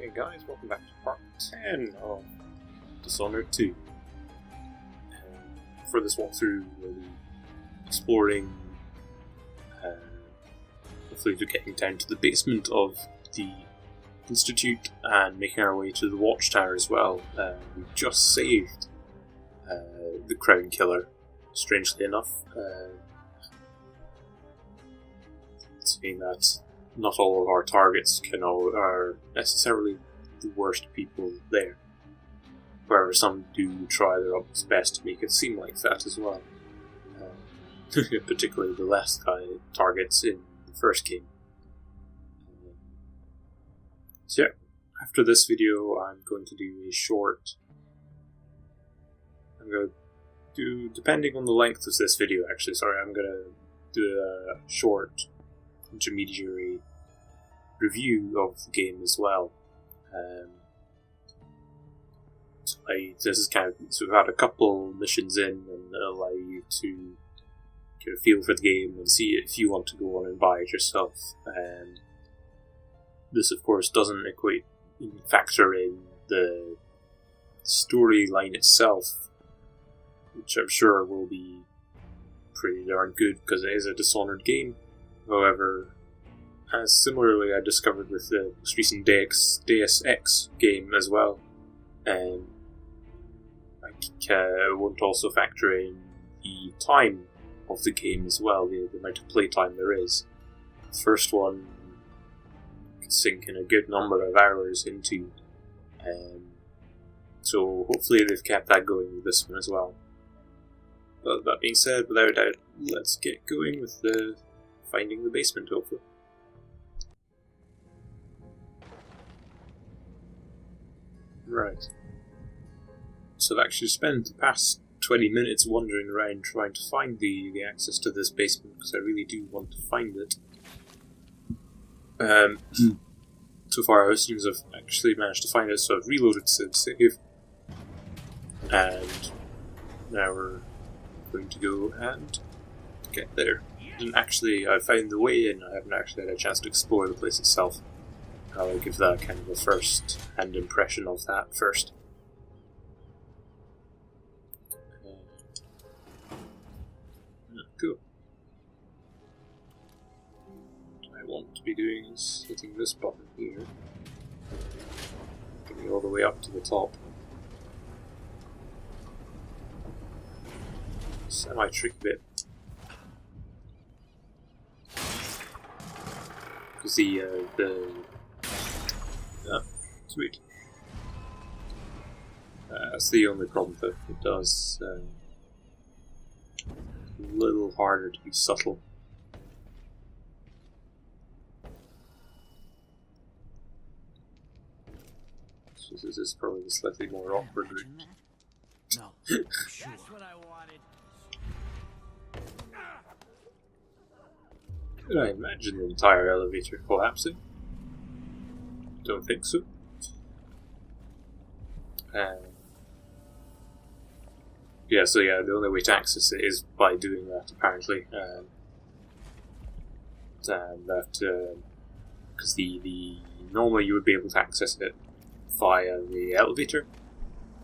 Hey guys, welcome back to part 10 of Dishonored 2. For this walkthrough, we'll be exploring, hopefully we're getting down to the basement of the Institute and making our way to the Watchtower as well. We just saved the Crown Killer, strangely enough. Saying that not all of our targets are necessarily the worst people there. However, some do try their utmost best to make it seem like that as well. Particularly the last guy targets in the first game. So yeah, after this video I'm going to do a short... I'm going to do, depending on the length of this video actually, I'm going to do a short intermediary review of the game as well. This is kind of, so we've had a couple missions in and allow you to get a feel for the game and see if you want to go on and buy it yourself. This of course doesn't factor in the storyline itself, which I'm sure will be pretty darn good because it is a Dishonored game. However, as similarly I discovered with the most recent Deus Ex game as well, I won't also factor in the time of the game as well, the amount of playtime there is. The first one could sink in a good number of hours into, so hopefully they've kept that going with this one as well. But that being said, without a doubt, let's get going with the finding the basement, hopefully. Right. So I've actually spent the past 20 minutes wandering around trying to find the access to this basement because I really do want to find it. So far it seems I've actually managed to find it, so I've reloaded to save. And now we're going to go and get there. I found the way in, I haven't actually had a chance to explore the place itself. I'll give that kind of a first-hand impression of that first. Cool. What I want to be doing is hitting this button here. Getting all the way up to the top. Semi-tricky bit. Because sweet. That's the only problem that it does. A little harder to be subtle. So this is probably the slightly more awkward route. No, sure. That's what I wanted. Could I imagine the entire elevator collapsing? Don't think so. The only way to access it is by doing that, apparently. Because normally you would be able to access it via the elevator.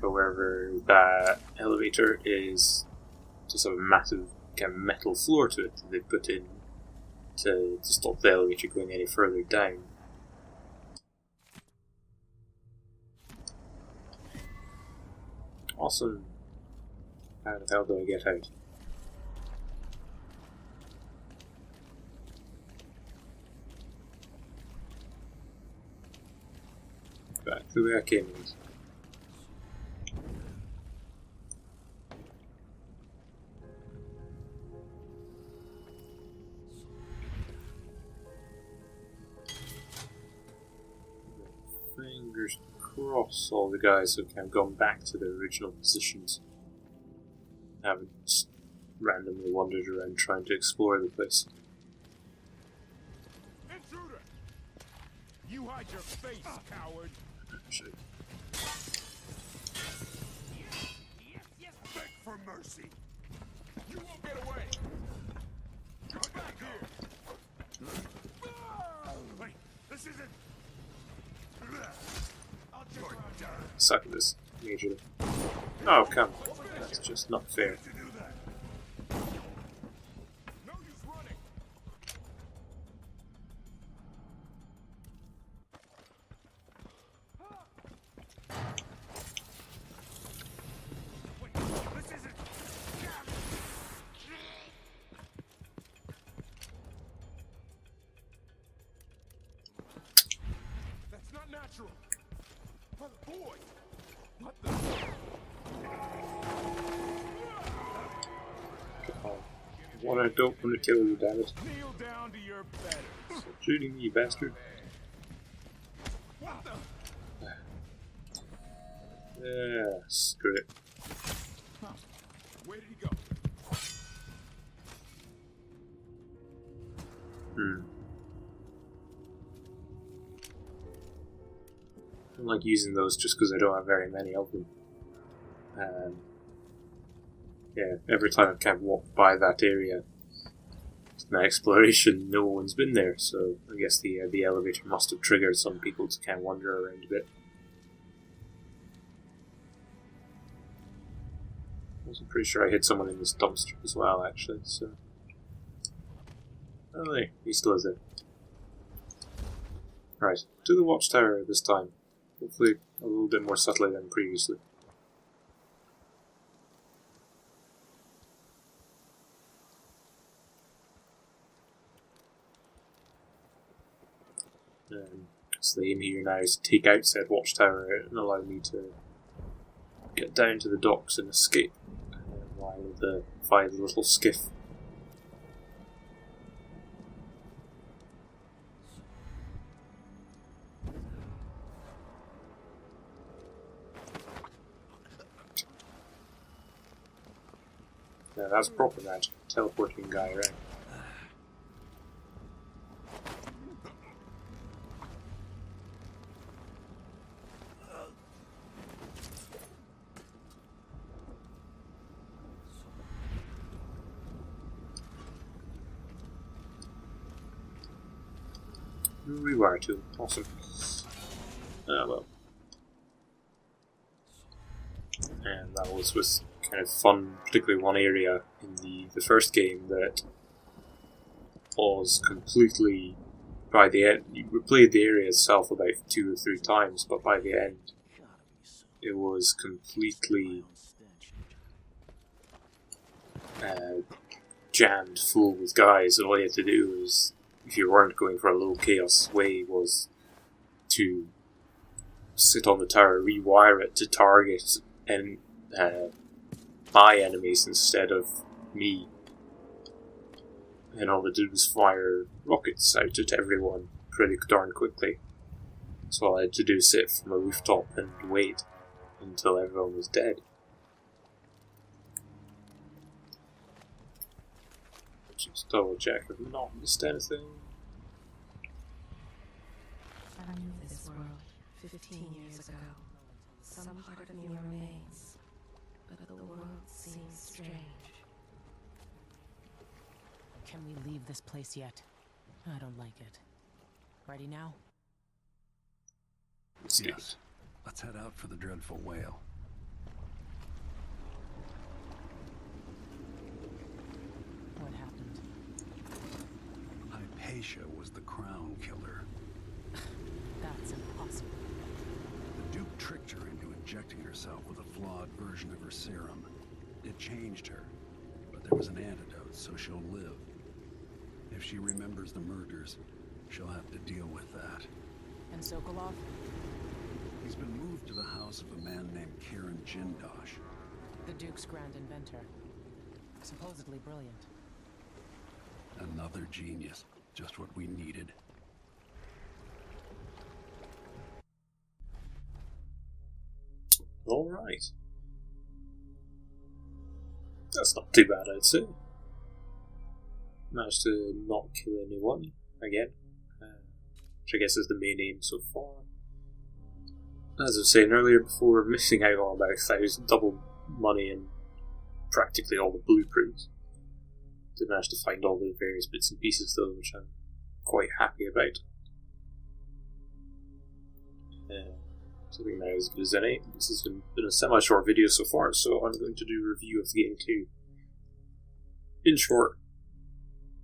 However, that elevator is just a massive kind of metal floor to it that they put in to stop the elevator going any further down. Awesome. How the hell do I get out? Back the way I came in. Fingers crossed all the guys have kind of gone back to their original positions. I haven't just randomly wandered around trying to explore the place. Intruder! You hide your face, coward! Shit. Yes, beg for mercy! You won't get away! Come back here! Wait, this isn't... sucking this majorly. Oh, come on. That's just not fair. No use running. Wait, this isn't. That's not natural. But boy, what the? What I don't want to kill you, damn it. Kneel down to your better. Stop shooting me, you bastard. What the? Yeah, screw it. Where did he go? I don't like using those just because I don't have very many of them. Yeah, every time I've kind of walked by that area, in exploration, no one's been there, so I guess the elevator must have triggered some people to kind of wander around a bit. I'm pretty sure I hit someone in this dumpster as well, actually, so... Oh, there, he still is there. Right, to the watchtower this time. Hopefully a little bit more subtly than previously. So the aim here now is to take out said watchtower and allow me to get down to the docks and escape via the little skiff. Yeah, that's proper magic, teleporting guy around. Rewire tool, awesome. Well. And that was kind of fun, particularly one area in the first game that was completely, by the end, you replayed the area itself about 2 or 3 times, but by the end it was completely jammed full with guys. All you had to do was, if you weren't going for a low chaos way, was to sit on the tower, rewire it to target and my enemies instead of me. And all they did was fire rockets out at everyone pretty darn quickly. So all I had to do was sit from a rooftop and wait until everyone was dead. Just double check if I've not missed anything. I knew this world 15 years ago. Some part of me remains, but the world seems strange. Can we leave this place yet? I don't like it. Ready now? Yes. Let's head out for the dreadful whale. What happened? Hypatia was the crown killer. That's impossible. The Duke tricked her into injecting herself with a flawed version of her serum. It changed her, but there was an antidote, so she'll live. If she remembers the murders, she'll have to deal with that. And Sokolov? He's been moved to the house of a man named Kieran Jindosh. The Duke's grand inventor. Supposedly brilliant. Another genius. Just what we needed. Alright. That's not too bad, I'd say. Managed to not kill anyone, again. Which I guess is the main aim so far. As I was saying earlier before, missing out on about 1,000 double money and practically all the blueprints. Did manage to find all the various bits and pieces though, which I'm quite happy about. something that is as good as any. This has been a semi-short video so far, so I'm going to do a review of the game too. In short,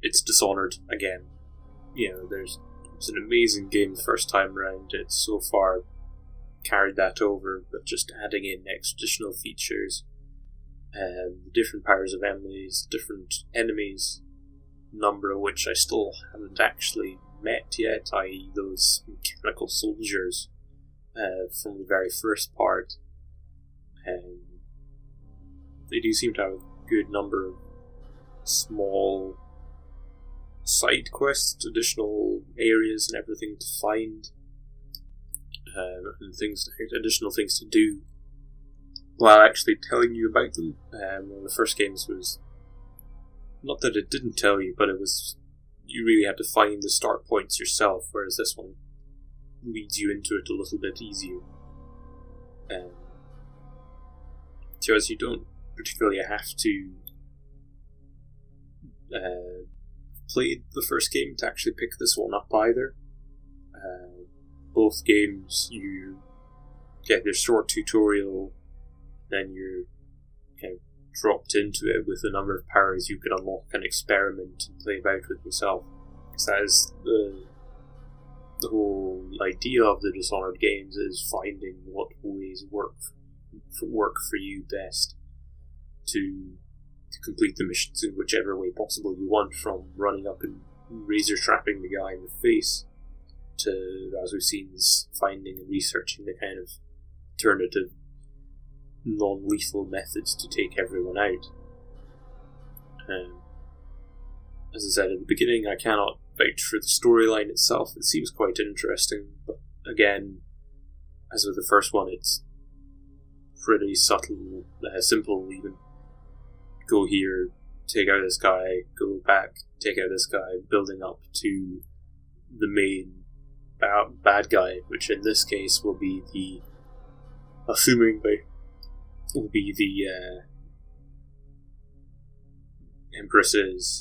it's Dishonored again. It's an amazing game the first time around. It's so far carried that over, but just adding in additional features, the different powers of Emily's, different enemies, number of which I still haven't actually met yet, i.e. those mechanical soldiers from the very first part. They do seem to have a good number of small side quests, additional areas and everything to find, and additional things to do while actually telling you about them. One of the first games was, not that it didn't tell you, but it was, you really had to find the start points yourself, whereas this one leads you into it a little bit easier. Because you don't particularly have to play the first game to actually pick this one up either. Both games you get your short tutorial, then you're kind of dropped into it with the number of powers you can unlock and experiment and play about with yourself. Because that is the whole idea of the Dishonored games, is finding what ways work for you best to complete the missions in whichever way possible you want, from running up and razor trapping the guy in the face to, as we've seen, finding and researching the kind of alternative non-lethal methods to take everyone out. As I said at the beginning, I cannot vouch for the storyline itself. It seems quite interesting, but again, as with the first one, it's pretty subtle, simple even. Go here, take out this guy, go back, take out this guy, building up to the main bad guy, which in this case will be the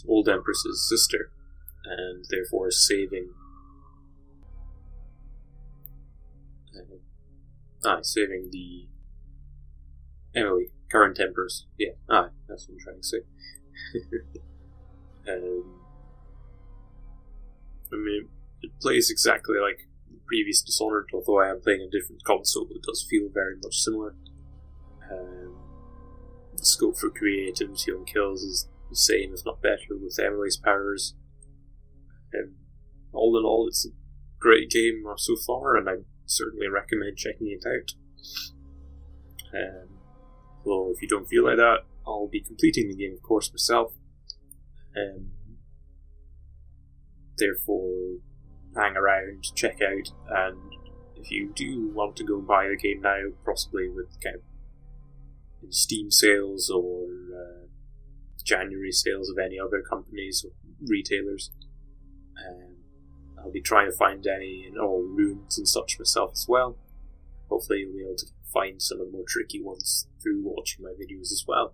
old Empress's sister, and therefore saving the Emily, current Empress. Yeah, that's what I'm trying to say. I mean, it plays exactly like the previous Dishonored, although I am playing a different console. It does feel very much similar. The scope for creativity on kills is the same, if not better, with Emily's powers. All in all, it's a great game so far, and I certainly recommend checking it out. Although if you don't feel like that, I'll be completing the game, of course, myself. Therefore, hang around, check out, and if you do want to go buy the game now, possibly with kind of in Steam sales or January sales of any other companies or retailers, I'll be trying to find any in all runes and such myself as well. Hopefully you'll be able to find some of the more tricky ones through watching my videos as well.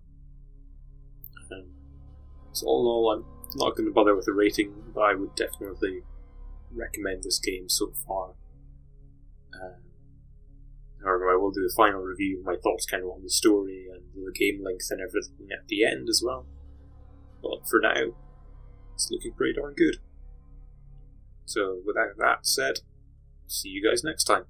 So all in all, I'm not going to bother with a rating, but I would definitely recommend this game so far. However, I will do a final review of my thoughts kind of on the story and the game length and everything at the end as well. But for now, it's looking pretty darn good. So without that said, see you guys next time.